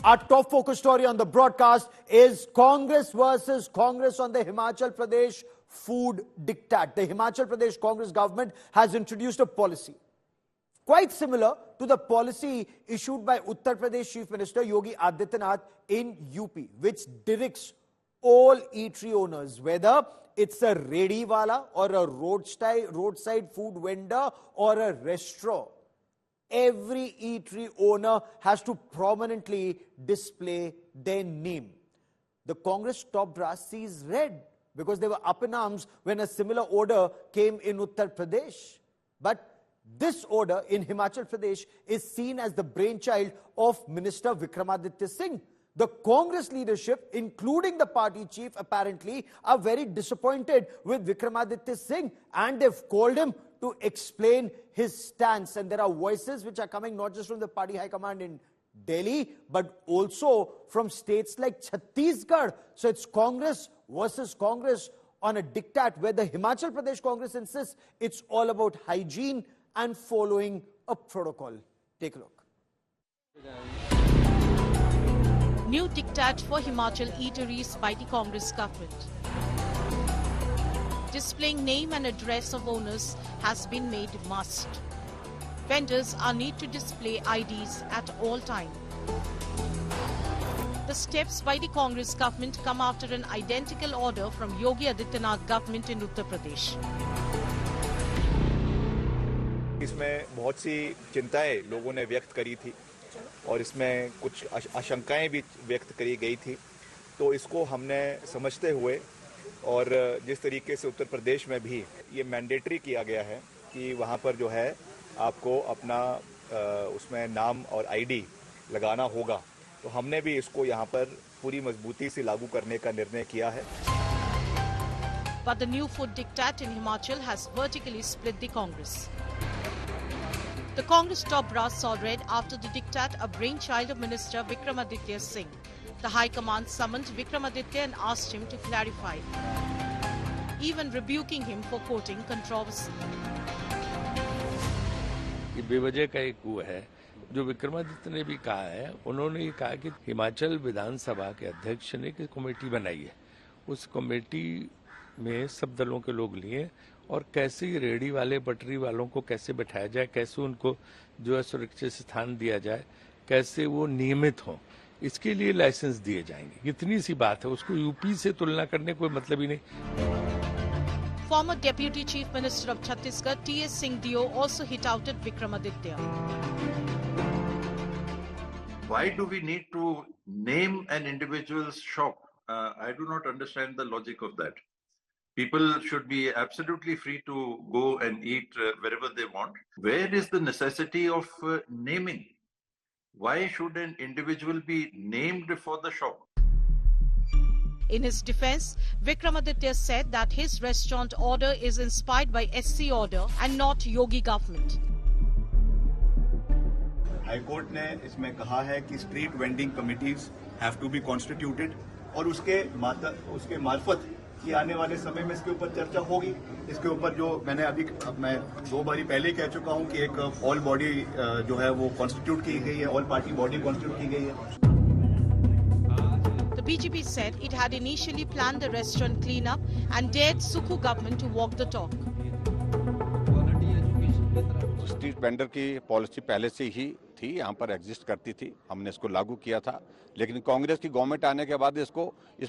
Our top focus story on the broadcast is Congress versus Congress on the Himachal Pradesh food diktat. The Himachal Pradesh Congress government has introduced a policy quite similar to the policy issued by Uttar Pradesh Chief Minister Yogi Adityanath in UP, which directs all eatery owners, whether it's a ready wala or a roadside food vendor or a restaurant, every eatery owner has to prominently display their name. The Congress top brass sees red because they were up in arms when a similar order came in Uttar Pradesh. But this order in Himachal Pradesh is seen as the brainchild of Minister Vikramaditya Singh. The Congress leadership, including the party chief, apparently are very disappointed with Vikramaditya Singh, and they've called him to explain his stance. And there are voices which are coming not just from the party high command in Delhi, but also from states like Chhattisgarh. So it's Congress versus Congress on a diktat where the Himachal Pradesh Congress insists it's all about hygiene and following a protocol. Take a look. New diktat for Himachal eateries by the Congress government. Displaying name and address of owners has been made must. Vendors are need to display IDs at all time. The steps by the Congress government come after an identical order from Yogi Adityanath government in Uttar Pradesh. इसमें बहुत सी चिंताएं लोगों ने व्यक्त करी थी और इसमें कुछ आशंकाएं भी व्यक्त करी गई थी, तो इसको हमने समझते हुए और जिस तरीके से उत्तर प्रदेश में भी ये मैंडेटरी किया गया है कि वहाँ पर जो है आपको अपना उसमें नाम और आईडी लगाना होगा, तो हमने भी इसको यहाँ पर पूरी मजबूती से लागू करने का निर्णय किया है. But the new food diktat in Himachal has vertically split the Congress. The Congress top brass saw red after the diktat, a brainchild of Minister Vikramaditya Singh. The High Command summoned Vikramaditya and asked him to clarify, even rebuking him for quoting controversy. ये बेवजह का एक वो है जो विक्रमादित्य ने भी कहा है. उन्होंने ये कहा कि हिमाचल विधानसभा के अध्यक्ष ने एक कमेटी बनाई है, उस कमेटी में सब दलों के लोग लिए और कैसे रेडी वाले पटरी वालों को कैसे बैठाया जाए, कैसे उनको जो है सुरक्षित स्थान दिया जाए, कैसे वो नियमित हों, इसके लिए लाइसेंस दिए जाएंगे. इतनी सी बात है, उसको यूपी से तुलना करने कोई मतलब ही नहीं. Former Deputy Chief Minister of Chhattisgarh T.S. Singh Dio also hit out at Vikramaditya. Why do we need to name an individual's shop? I do not understand the logic of that. People should be absolutely free to go and eat wherever they want. Where is the necessity of naming? Why should an individual be named for the shop? In his defense, Vikramaditya said that his restaurant order is inspired by SC order and not Yogi government. High court ने इसमें कहा है कि street vending committees have to be constituted और उसके मार्फत कि आने वाले समय में इसके ऊपर चर्चा होगी. इसके ऊपर जो मैं 2 बारी पहले कह चुका हूं कि एक ऑल बॉडी जो है वो कॉन्स्टिट्यूट की गई है, ऑल पार्टी बॉडी कॉन्स्टिट्यूट की गई है. The BJP said it had initially planned the restaurant cleanup and dared Sukhu government to walk the talk. Street vendor की पॉलिसी पहले से ही थी, यहाँ पर एग्जिस्ट करती थी, हमने इसको लागू किया था, लेकिन कांग्रेस की गवर्नमेंट आने के बाद इस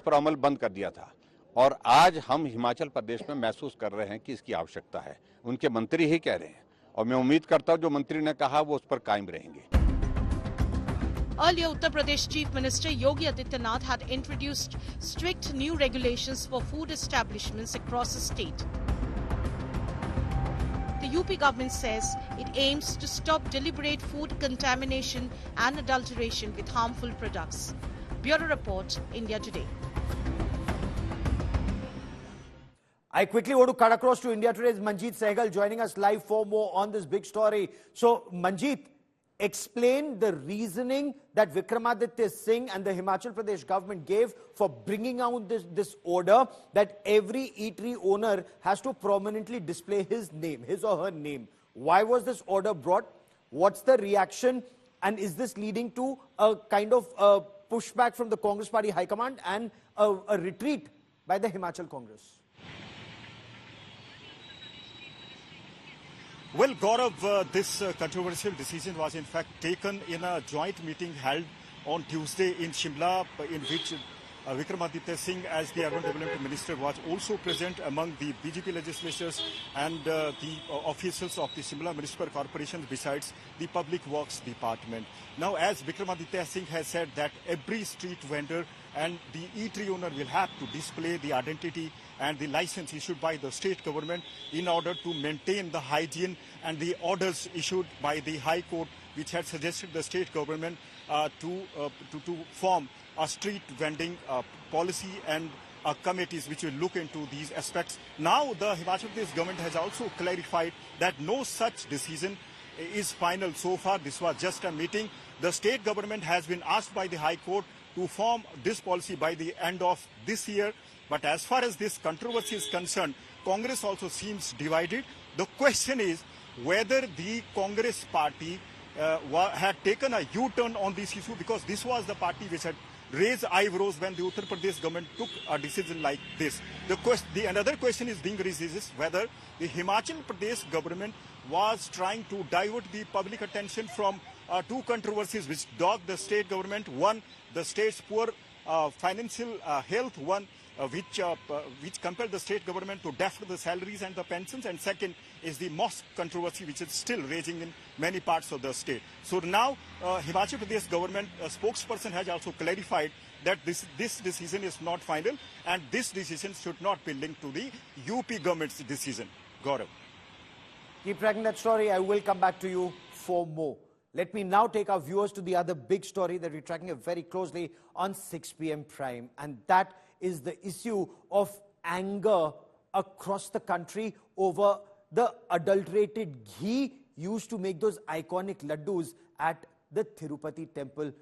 पर अमल बंद कर दिया था. और आज हम हिमाचल प्रदेश में महसूस कर रहे हैं कि इसकी आवश्यकता है. उनके मंत्री ही कह रहे हैं और मैं उम्मीद करता हूं जो मंत्री ने कहा वो उस पर कायम रहेंगे. Earlier, Uttar Pradesh Chief Minister Yogi Adityanath had introduced strict new regulations for food establishments across the state. The UP government says it aims to stop deliberate food contamination and adulteration with harmful products. Bureau Report, India Today. I quickly want to cut across to India Today's Manjeet Sehgal joining us live for more on this big story. So, Manjeet, explain the reasoning that Vikramaditya Singh and the Himachal Pradesh government gave for bringing out this order that every eatery owner has to prominently display his name, his or her name. Why was this order brought? What's the reaction? And is this leading to a kind of pushback from the Congress Party High Command and a retreat by the Himachal Congress? Well, Gaurav, this controversial decision was in fact taken in a joint meeting held on Tuesday in Shimla, in which Vikramaditya Singh, as the Urban Development Minister, was also present among the BJP legislators and the officials of the Shimla Municipal Corporation, besides the Public Works Department. Now, as Vikramaditya Singh has said that every street vendor and the eatery owner will have to display the identity and the license issued by the state government in order to maintain the hygiene, and the orders issued by the High Court, which had suggested the state government to form a street vending policy and committees which will look into these aspects. Now the Himachal Pradesh government has also clarified that no such decision is final so far. This was just a meeting. The state government has been asked by the High Court to form this policy by the end of this year. But as far as this controversy is concerned, Congress also seems divided. The question is whether the Congress party had taken a U-turn on this issue, because this was the party which had raised eyebrows when the Uttar Pradesh government took a decision like this. Another question is being raised is whether the Himachal Pradesh government was trying to divert the public attention from two controversies which dogged the state government. One, the state's poor financial health. One, which compelled the state government to defer the salaries and the pensions, and second is the mosque controversy, which is still raging in many parts of the state. So now Himachal Pradesh government spokesperson has also clarified that this decision is not final, and this decision should not be linked to the UP government's decision. Gaurav. Keep tracking that story. I will come back to you for more. Let me now take our viewers to the other big story that we're tracking very closely on 6 p.m. Prime, and that is the issue of anger across the country over the adulterated ghee used to make those iconic laddus at the Tirupati temple.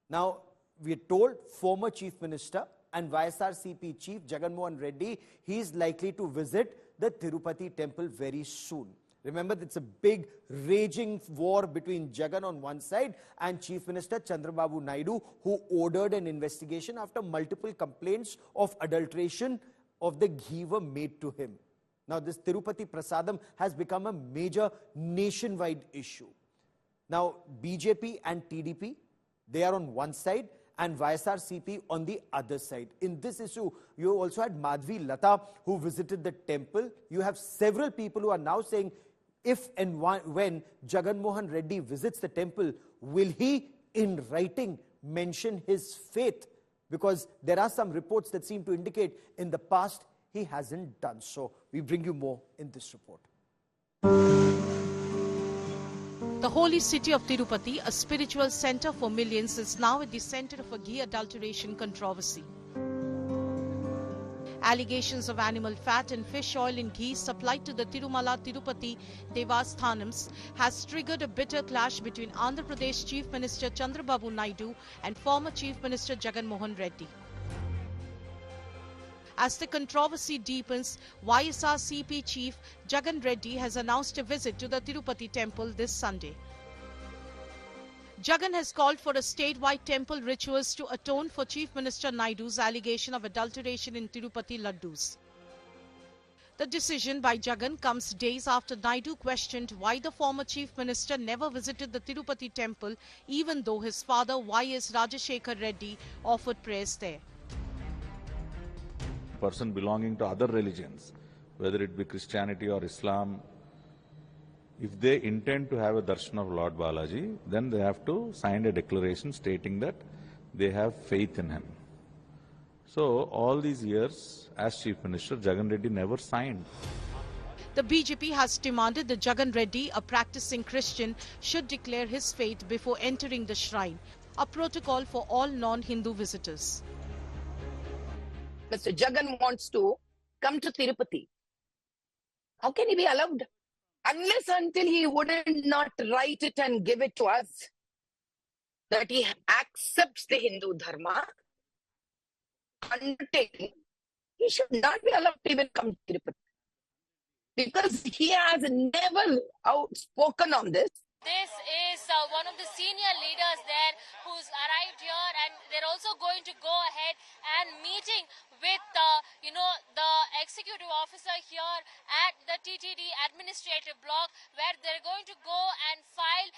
Now, we're told former Chief Minister and YSRCP Chief Jagan Mohan Reddy, he's likely to visit the Tirupati temple very soon. Remember, it's a big raging war between Jagan on one side and Chief Minister Chandrababu Naidu, who ordered an investigation after multiple complaints of adulteration of the ghee were made to him. Now, this Tirupati Prasadam has become a major nationwide issue. Now, BJP and TDP, they are on one side, and YSRCP on the other side. In this issue, you also had Madhvi Lata, who visited the temple. You have several people who are now saying, if and when Jagan Mohan Reddy visits the temple, will he, in writing, mention his faith? Because there are some reports that seem to indicate in the past he hasn't done so. We bring you more in this report. The holy city of Tirupati, a spiritual center for millions, is now at the center of a ghee adulteration controversy. Allegations of animal fat and fish oil in ghee supplied to the Tirumala Tirupati Devasthanams has triggered a bitter clash between Andhra Pradesh Chief Minister Chandrababu Naidu and former Chief Minister Jagan Mohan Reddy. As the controversy deepens, YSRCP Chief Jagan Reddy has announced a visit to the Tirupati temple this Sunday. Jagan has called for a statewide temple rituals to atone for Chief Minister Naidu's allegation of adulteration in Tirupati laddus. The decision by Jagan comes days after Naidu questioned why the former Chief Minister never visited the Tirupati temple, even though his father Y.S. Rajashekar Reddy offered prayers there. Person belonging to other religions, whether it be Christianity or Islam, if they intend to have a darshan of Lord Balaji, then they have to sign a declaration stating that they have faith in him. So all these years, as Chief Minister, Jagan Reddy never signed. The BJP has demanded that Jagan Reddy, a practicing Christian, should declare his faith before entering the shrine, a protocol for all non-Hindu visitors. Mr. Jagan wants to come to Tirupati. How can he be allowed? Unless until he wouldn't not write it and give it to us, that he accepts the Hindu Dharma, undertaking, he should not be allowed to even come to Tirupati. Because he has never outspoken on this. This is one of the senior leaders there who's arrived here, and they're also going to go ahead and meeting with the executive officer here at the TTD administrative block, where they're going to go and file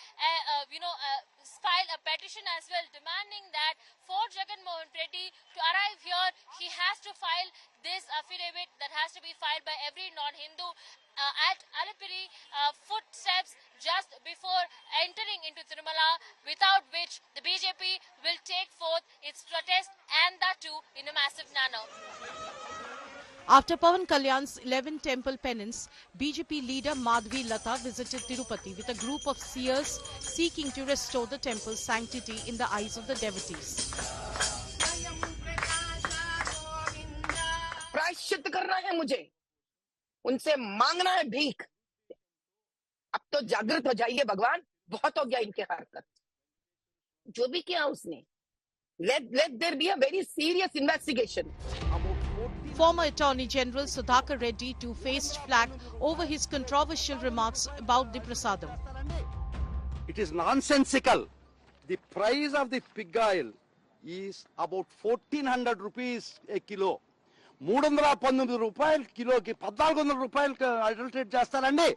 a petition as well, demanding that for Jagan Mohan Reddy to arrive here, he has to file this affidavit that has to be filed by every non-Hindu at Alipiri footsteps just before entering into Tirumala, without which the BJP will take forth its protest, and that too in a massive manner. After Pawan Kalyan's 11 temple penance, BJP leader Madhvi Lata visited Tirupati with a group of seers seeking to restore the temple's sanctity in the eyes of the devotees. प्रायश्चित करना है मुझे, उनसे मांगना है भीख। अब तो जागृत हो जाइए भगवान, बहुत हो गया इनके हरकत। जो भी किया उसने, let there be a very serious investigation. Former Attorney General Sudhakar Reddy too faced flack over his controversial remarks about the Prasadam. It is nonsensical. The price of the pig oil is about 1400 rupees a kilo. 319 రూపాయలు కిలోకి 1400 రూపాయలు adulterate చేస్తారండి.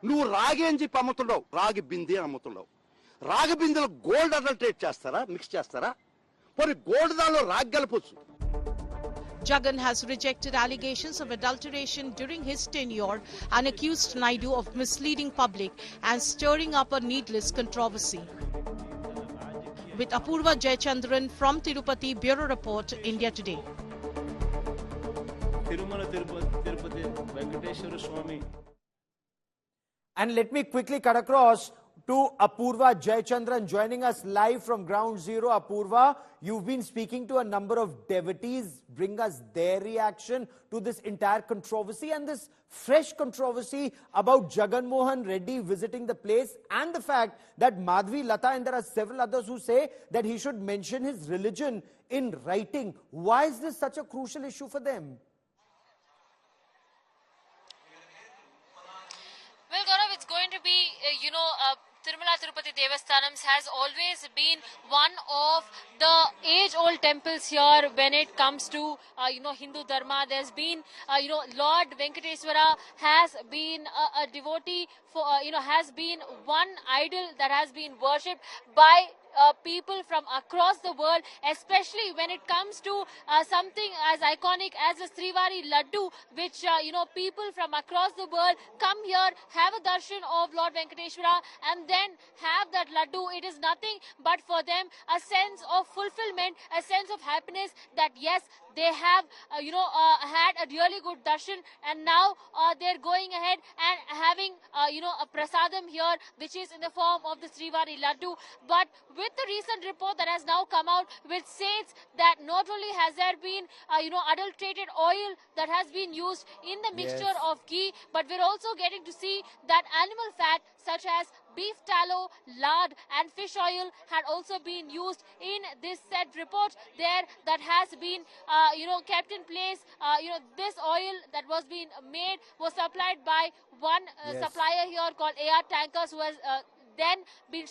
నువ్వు రాగి అని చెప్పి అమ్ముతున్నావు, రాగి బిందె అమ్ముతున్నావు. రాగి బిందెలో గోల్డ్ అడల్టరేట్ చేస్తారా, మిక్స్ చేస్తారా? మరి గోల్డ్ దానిలో రాగి కలపొచ్చు. Jagan has rejected allegations of adulteration during his tenure and accused Naidu of misleading public and stirring up a needless controversy. With Apurva Jayachandran from Tirupati, Bureau Report, India Today. And let me quickly cut across to Apurva Jayachandran joining us live from Ground Zero. Apurva, you've been speaking to a number of devotees. Bring us their reaction to this entire controversy and this fresh controversy about Jagan Mohan Reddy visiting the place, and the fact that Madhvi Lata and there are several others who say that he should mention his religion in writing. Why is this such a crucial issue for them? Well, Gaurav, it's going to be, Tirumala Tirupati Devasthanams has always been one of the age-old temples here when it comes to, Hindu Dharma. There's been, Lord Venkateswara has been a devotee for, has been one idol that has been worshipped by people from across the world, especially when it comes to something as iconic as the Srivari Laddu, which, people from across the world come here, have a darshan of Lord Venkateshwara and then have that Laddu. It is nothing but for them a sense of fulfillment, a sense of happiness that yes, they have, had a really good darshan, and now they're going ahead and having, a prasadam here, which is in the form of the Srivari Laddu. But with the recent report that has now come out, which says that not only has there been, adulterated oil that has been used in the mixture of ghee, but we're also getting to see that animal fat such as beef tallow, lard and fish oil had also been used in this said report there that has been, kept in place. This oil that was being made was supplied by one supplier here called AR Tankers, who has then been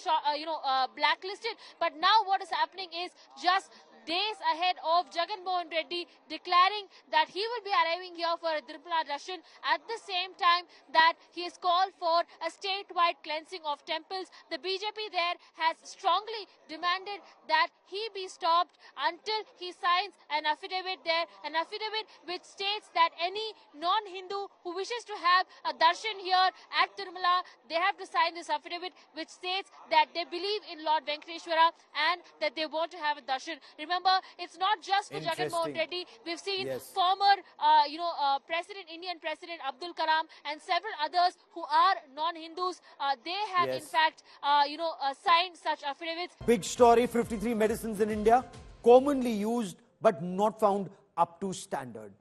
blacklisted. But now what is happening is just days ahead of Jagan Mohan Reddy declaring that he will be arriving here for a Tirupati darshan, at the same time that he has called for a statewide cleansing of temples. The BJP there has strongly demanded that he be stopped until he signs an affidavit there, an affidavit which states that any non-Hindu who wishes to have a darshan here at Tirumala, they have to sign this affidavit which states that they believe in Lord Venkateshwara and that they want to have a darshan. Remember, it's not just for Jagan Mohan Reddy. We've seen former, Indian President Abdul Kalam and several others who are non-Hindus. They have in fact, signed such affidavits. Big story, 53 medicines in India, commonly used but not found up to standard.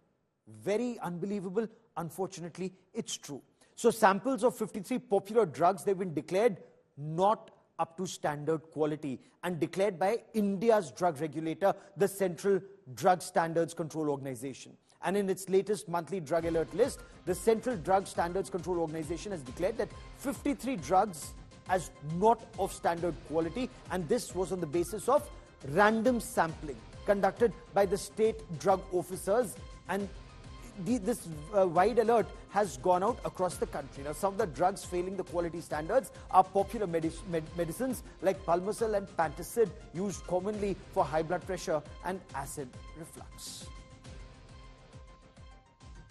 Very unbelievable. Unfortunately, it's true. So samples of 53 popular drugs, they've been declared not up to standard quality and declared by India's drug regulator, the Central Drug Standards Control Organization. And in its latest monthly drug alert list, the Central Drug Standards Control Organization has declared that 53 drugs as not of standard quality, and this was on the basis of random sampling conducted by the state drug officers, and this wide alert has gone out across the country. Now, some of the drugs failing the quality standards are popular medicines like Palmocil and Pantacid, used commonly for high blood pressure and acid reflux.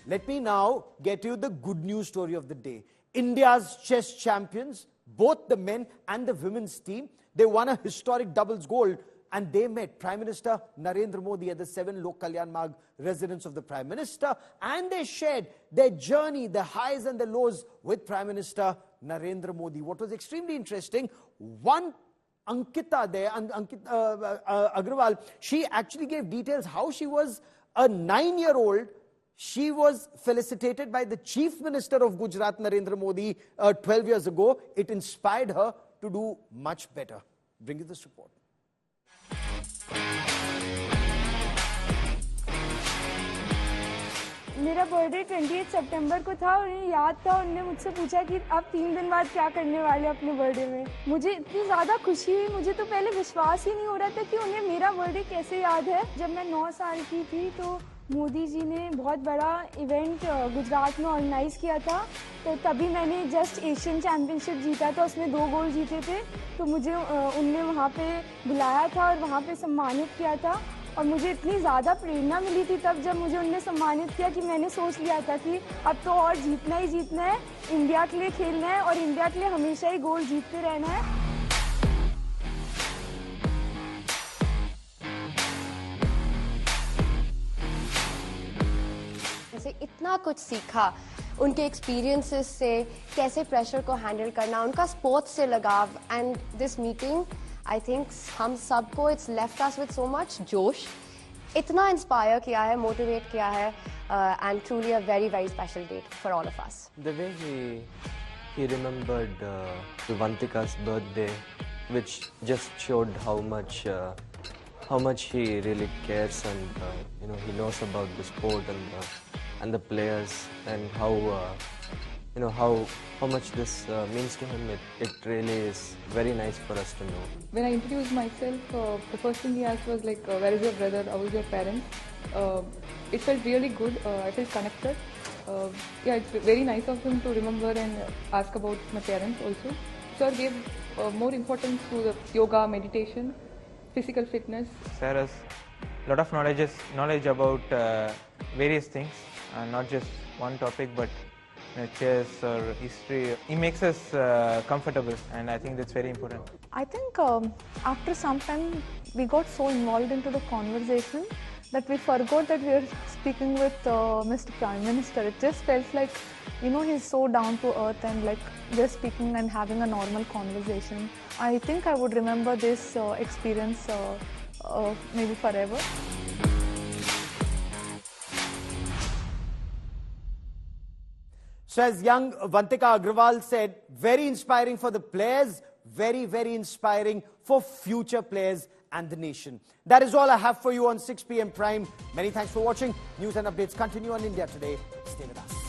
Let me now get you the good news story of the day. India's chess champions, both the men and the women's team, they won a historic doubles gold, and they met Prime Minister Narendra Modi at the 7 Lok Kalyan Marg residence of the Prime Minister, and they shared their journey, the highs and the lows with Prime Minister Narendra Modi. What was extremely interesting, one Ankita there, Agrawal, she actually gave details how she was a 9-year-old. She was felicitated by the Chief Minister of Gujarat, Narendra Modi, 12 years ago. It inspired her to do much better. Bring you this report. मेरा birthday 28 सितंबर को था और उन्हें याद था। उन्होंने मुझसे पूछा कि आप 3 दिन बाद क्या करने वाले हो अपने बर्थडे में। मुझे इतनी ज़्यादा खुशी हुई, मुझे तो पहले विश्वास ही नहीं हो रहा था कि उन्हें मेरा बर्थडे कैसे याद है। जब मैं 9 साल की थी तो मोदी जी ने बहुत बड़ा इवेंट गुजरात में ऑर्गेनाइज़ किया था, तो तभी मैंने जस्ट एशियन चैम्पियनशिप जीता था, उसमें 2 गोल्ड जीते थे। तो मुझे उनने वहाँ पे बुलाया था और वहाँ पे सम्मानित किया था, और मुझे इतनी ज़्यादा प्रेरणा मिली थी तब जब मुझे उनने सम्मानित किया कि मैंने सोच लिया था कि अब तो और जीतना ही जीतना है, इंडिया के लिए खेलना है और इंडिया के लिए हमेशा ही गोल्ड जीतते रहना है। इतना कुछ सीखा उनके एक्सपीरियंसेस से, कैसे प्रेशर को हैंडल करना, उनका स्पोर्ट्स से लगाव, and this meeting I think हम सबको it's left us with so much जोश, इतना इंस्पायर किया है, मोटिवेट किया है, and truly a very very special date for all of us. The way he remembered Vantika's birthday, which just showed how much he really cares, and he knows about the sport and the players, and how much this means to him. It really is very nice for us to know. When I introduced myself, the first thing he asked was like, where is your brother, how is your parents? It felt really good. I felt connected. Yeah, it's very nice of him to remember and ask about my parents also. Sir gave more importance to the yoga, meditation, physical fitness. Sir has a lot of knowledge about various things, and not just one topic, but chess or history. He makes us comfortable, and I think that's very important. I think after some time we got so involved into the conversation that we forgot that we were speaking with Mr. Prime Minister. It just felt like, he's so down to earth and like just speaking and having a normal conversation. I think I would remember this experience maybe forever. So as young Vantika Agrawal said, very inspiring for the players, very, very inspiring for future players and the nation. That is all I have for you on 6 p.m. Prime. Many thanks for watching. News and updates continue on India Today. Stay with us.